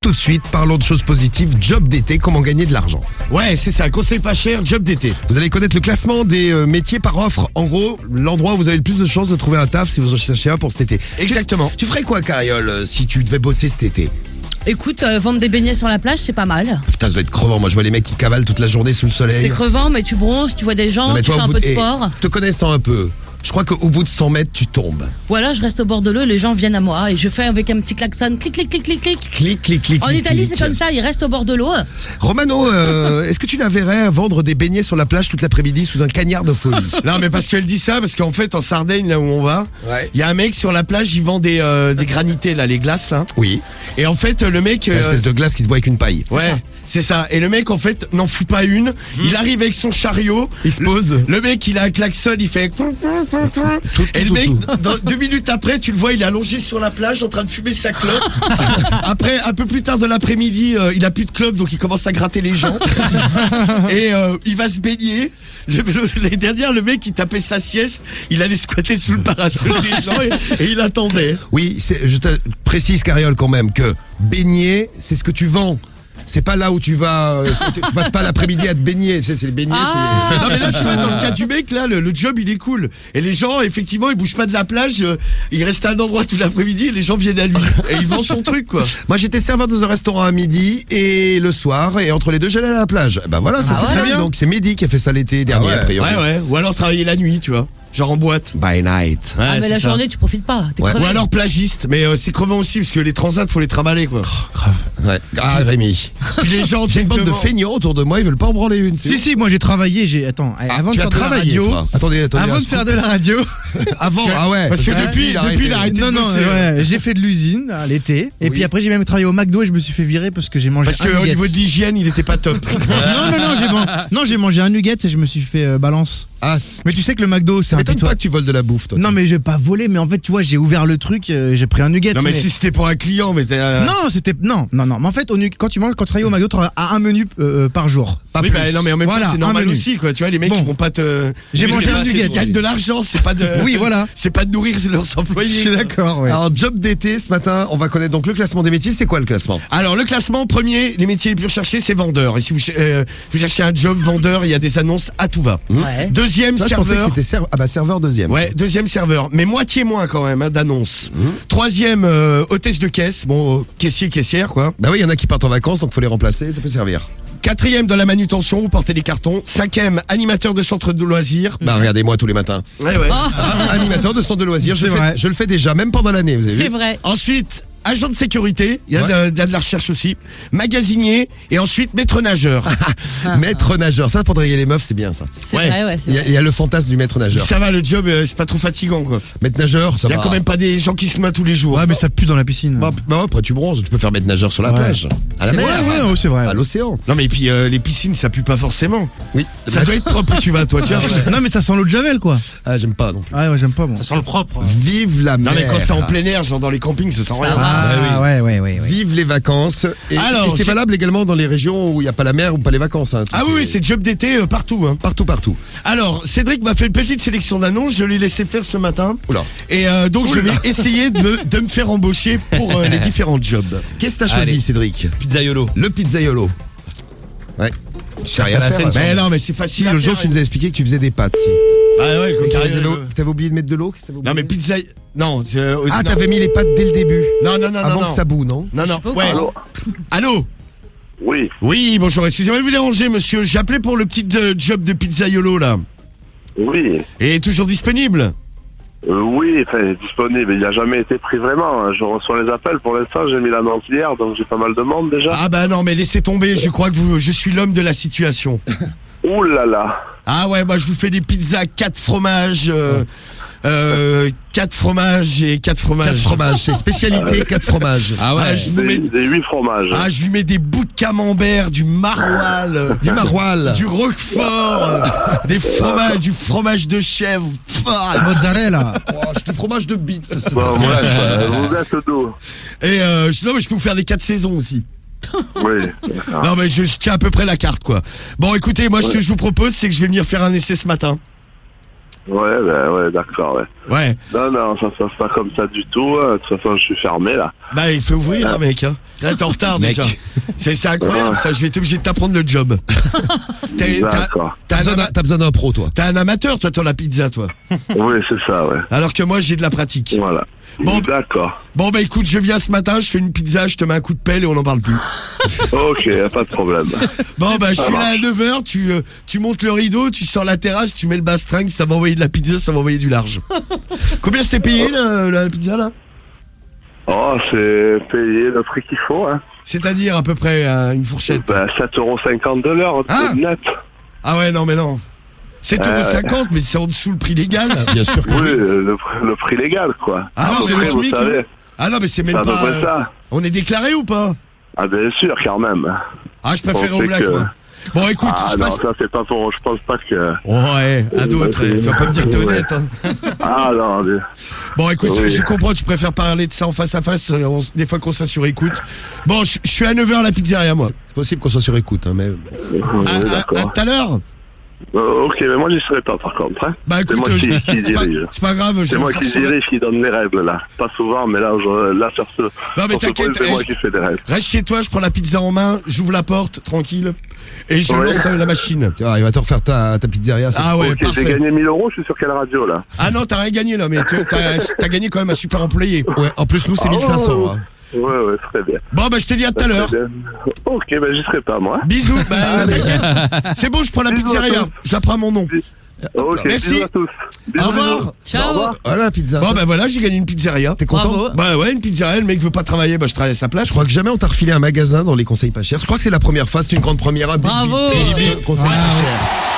Tout de suite, parlons de choses positives. Job d'été, comment gagner de l'argent. Ouais, c'est ça, conseil pas cher, job d'été. Vous allez connaître le classement des métiers par offre. En gros, l'endroit où vous avez le plus de chances de trouver un taf si vous en cherchez un pour cet été. Exactement. Tu ferais quoi, Cariole, si tu devais bosser cet été? Écoute, vendre des beignets sur la plage, c'est pas mal. Putain, ça doit être crevant. Moi, je vois les mecs qui cavalent toute la journée sous le soleil. C'est crevant, mais tu bronzes, tu vois des gens, Non, mais tu toi, fais un peu de sport. te connaissant un peu, je crois qu'au bout de 100 mètres, tu tombes. Ou alors je reste au bord de l'eau et les gens viennent à moi et je fais avec un petit klaxon, clic, clic, clic, clic, clic. Clic, clic, clic. En clic, Italie, clic. c'est comme ça, ils restent au bord de l'eau. Romano, est-ce que tu la verrais vendre des beignets sur la plage toute l'après-midi sous un cagnard de folie? Non, mais parce qu'elle dit ça, parce qu'en fait, en Sardaigne, là où on va, il y a un mec sur la plage, il vend des granités, là, les glaces, là. Oui. Et en fait, le mec... Une espèce de glace qui se boit avec une paille. Ouais, c'est ça. Et le mec, en fait, n'en fout pas une. Il arrive avec son chariot. Il se pose. Le mec, il a un klaxon, il fait... Et le mec, 2 minutes après, tu le vois, il est allongé sur la plage en train de fumer sa clope. Après, un peu plus tard de l'après-midi, il a plus de clope, donc il commence à gratter les gens. Et il va se baigner. L'année dernière, le mec, il tapait sa sieste, il allait squatter sous le parasol des gens et il attendait. Oui, je te précise, Cariole, quand même, que baigner, c'est ce que tu vends. C'est pas là où tu vas, tu passes pas l'après-midi à te baigner, tu sais, c'est les beignets, c'est... Non mais là je suis dans le cas du mec là, le job il est cool. Et les gens effectivement ils bougent pas de la plage, ils restent à un endroit tout l'après-midi et les gens viennent à lui. Et il vend son truc quoi. Moi j'étais serveur dans un restaurant à midi et le soir, et entre les deux j'allais à la plage. Ben voilà, ça c'est très bien. Donc c'est Mehdi qui a fait ça l'été dernier a priori. Ouais, ou alors travailler la nuit tu vois. Genre en boîte. By night. Ouais, mais la journée, tu profites pas. T'es crevé. Ou alors plagiste, mais c'est crevant aussi parce que les transats faut les trimballer quoi. Grave. Ouais. Ah Rémi. Puis les gens J'ai une bande de feignants autour de moi, ils veulent pas en branler une. Si, moi j'ai travaillé, avant de tu faire as de la travaillé, radio. toi. Attendez. Avant de faire de la radio. Avant, ah ouais. Parce que depuis il a arrêté Non, de bosser. ouais, j'ai fait de l'usine à l'été. Et puis après j'ai même travaillé au McDo et je me suis fait virer parce que j'ai mangé Parce un qu'au nugget. niveau de l'hygiène il était pas top. Non, j'ai mangé un nugget et je me suis fait balance. Ah, Mais tu sais que le McDo c'est ça un m'étonne pitois. pas que tu voles de la bouffe, toi. Non mais j'ai pas volé, mais en fait tu vois j'ai ouvert le truc, j'ai pris un nugget. Non mais si c'était pour un client mais t'es... Non, c'était non. Mais en fait quand tu travailles au McDo, tu as un menu par jour. Pas oui, plus. bah, non mais en même Voilà, temps c'est un normal menu. aussi quoi. Tu vois les mecs Bon. ils vont pas te... J'ai Mais mangé c'est un pas- nugget. Ils gagnent de l'argent, c'est pas de... Oui, voilà. C'est pas de nourrir leurs employés. Je suis d'accord, ouais. Alors job d'été ce matin, on va connaître donc le classement des métiers. C'est quoi le classement? Alors le classement premier, les métiers les plus recherchés c'est vendeur. Et si vous cherchez un job vendeur, il y a des annonces à tout va. Ouais. Deuxième Ça, je pensais que serveur. c'était serveur deuxième. Ouais, deuxième serveur, mais moitié moins quand même d'annonces. Troisième hôtesse de caisse, bon caissier caissière quoi. Bah oui, il y en a qui partent en vacances, donc faut les remplacer, ça peut servir. Quatrième dans la manutention, vous portez des cartons. Cinquième animateur de centre de loisirs. Bah regardez-moi tous les matins. Ouais. Animateur de centre de loisirs, C'est vrai. je le fais déjà, même pendant l'année, vous avez C'est vu? vrai. Ensuite, agent de sécurité, il y a de la recherche aussi. Magasinier et ensuite maître nageur. Maître nageur, ça pour draguer les meufs, c'est bien ça. C'est Ouais. vrai, ouais. c'est Il y, a, vrai. il y a le fantasme du maître nageur. Ça va, le job, c'est pas trop fatigant quoi. Maître nageur, ça Il y a va. quand même pas des gens qui se noient tous les jours. Ouais, mais ça pue dans la piscine. Bah après tu bronzes, tu peux faire maître nageur sur la Ouais. plage, à la mer, Ouais, c'est vrai. à l'océan. Non mais puis les piscines ça pue pas forcément. Oui. Ça doit être propre où tu vas toi, tu vois. Non, mais ça sent l'eau de Javel, quoi. Ah j'aime pas non plus. Ouais, j'aime pas, bon. Ça sent le propre. Vive la mer. Non mais quand c'est en plein air, genre dans les campings, ça sent rien. va. Ah, ouais. Vive les vacances. Et, Alors, et c'est j'ai- valable également dans les régions où il n'y a pas la mer ou pas les vacances. Hein, Ah oui, c'est job d'été partout. Hein. partout. Alors, Cédric m'a fait une petite sélection d'annonces, je l'ai laissé faire ce matin. Oula. Et donc je vais essayer de me faire embaucher pour les différents jobs. Qu'est-ce que t'as choisi, Allez. Cédric? Pizzaiolo. Le pizzaiolo. Ouais. Tu sais rien fait la faire. scène, hein. Mais non, mais c'est facile. Si, à le jour, faire, tu nous as expliqué que tu faisais des pâtes. Si. Ah ouais, Et comme que t'avais oublié de mettre de l'eau? Qu'est-ce que t'avais Non mais oublié? pizza. Non. Ah, non. t'avais mis les pâtes dès le début. Non. Avant que ça boue, non? Non. pas Ouais. au Allô. Oui, Oui, bonjour. Excusez-moi de vous déranger, monsieur. J'appelais pour le petit job de pizzaiolo là. oui, Et toujours disponible. oui, enfin, disponible. Il n'a jamais été pris vraiment. Hein. Je reçois les appels. Pour l'instant, j'ai mis l'annonce hier, donc j'ai pas mal de monde déjà. Ah bah non, mais laissez tomber. Je crois que je suis l'homme de la situation. Ouh là là. Ah ouais, moi je vous fais des pizzas 4 fromages. 4 fromages et 4 fromages. 4 fromages, c'est spécialité 4 fromages. Ah ouais, je vous mets. Des 8 fromages. Ah, je lui mets des bouts de camembert, du maroilles, Du maroilles. du roquefort, du fromage de chèvre. Ah, Mozzarella. Oh, j'ai du fromage de bite. Ça, c'est Bon, pas voilà, vrai. vous êtes d'où? Et non, mais je peux vous faire des 4 saisons aussi. Oui, d'accord. Non, mais je tiens à peu près la carte, quoi. Bon, écoutez, moi, ce que je vous propose, c'est que je vais venir faire un essai ce matin. Ouais, d'accord, ouais. Ouais. Non, ça se passe pas comme ça du tout. De toute façon, je suis fermé, là. Bah, il fait ouvrir, hein, mec. Hein. Là, t'es en retard, Mec. déjà. C'est incroyable, Ouais. ça. Je vais être obligé de t'apprendre le job. D'accord. T'as besoin d'un pro, toi. T'es un amateur, toi, la pizza, toi. Oui, c'est ça, ouais. Alors que moi, j'ai de la pratique. Voilà. Bon, D'accord. Bon, bah, écoute, je viens ce matin, je fais une pizza, je te mets un coup de pelle et on n'en parle plus. Ok, pas de problème. Bon, bah, je Ça suis là à marche. 9h, tu montes le rideau, tu sors la terrasse, tu mets le bastringue, ça va envoyer de la pizza, ça va envoyer du large. Combien c'est payé, la pizza, là? Oh, c'est payé le prix qu'il faut, hein. C'est-à-dire, à peu près, une fourchette. Ben, 7,50 € de l'heure, Ah. c'est net. Ah ouais, non, mais non. 7,50 €, mais c'est en dessous le prix légal. Bien sûr que Oui, oui. le prix légal, quoi. Ah non, Après, c'est le vous SMIC, savez, Ah non, mais c'est c'est même à peu pas... près ça. On est déclaré ou pas? Ah, bien sûr, quand même. Ah, je préfère On au sait black, que- moi. Bon, écoute, Ah je non, passe... ça c'est pas pour... Je pense pas que... Ouais, à d'autres, tu vas pas me dire que t'es honnête, hein. Ah non, Bon, écoute, Oui. je comprends, tu préfères parler de ça en face à face, des fois qu'on s'assure écoute. Bon, je suis à 9h à la pizzeria, moi. C'est possible qu'on soit sur écoute, hein, mais. À d'accord. tout à l'heure. Ok, mais moi j'y serai pas par contre. Hein. Bah C'est écoute, moi qui dirige. c'est pas grave, je C'est vais moi faire qui ça. dirige, qui donne les règles là. Pas souvent, mais là, sur ce... Non mais sur ce t'inquiète, point, c'est moi qui fais des règles. reste chez toi, je prends la pizza en main, j'ouvre la porte, tranquille, et je Ouais. lance la machine. Tu vois, il va te refaire ta pizzeria. ça. Ah ouais, Ok, j'ai parfait. gagné 1000 €, je suis sur quelle radio là? Ah non, t'as rien gagné là, mais t'as gagné quand même un super employé. Ouais, en plus, nous, c'est 1500. Hein. Ouais, très bien. Bon bah je te dis à tout à l'heure. Très bien. Ok, ben j'y serai pas moi. Bisous, bah t'inquiète. C'est bon, je prends la Bisous à pizzeria, tous. je la prends à mon nom. Ok, Merci. bisous à tous. Au Bisous, revoir. bisous. Au Ciao. revoir. Voilà la pizza. Bon bah voilà, j'ai gagné une pizzeria. T'es content? Bravo. Bah ouais, une pizzeria, le mec veut pas travailler, bah je travaille à sa place. Je crois que jamais on t'a refilé un magasin dans les conseils pas chers. Je crois que c'est la première fois, c'est une grande première. Bravo. Conseils pas chers.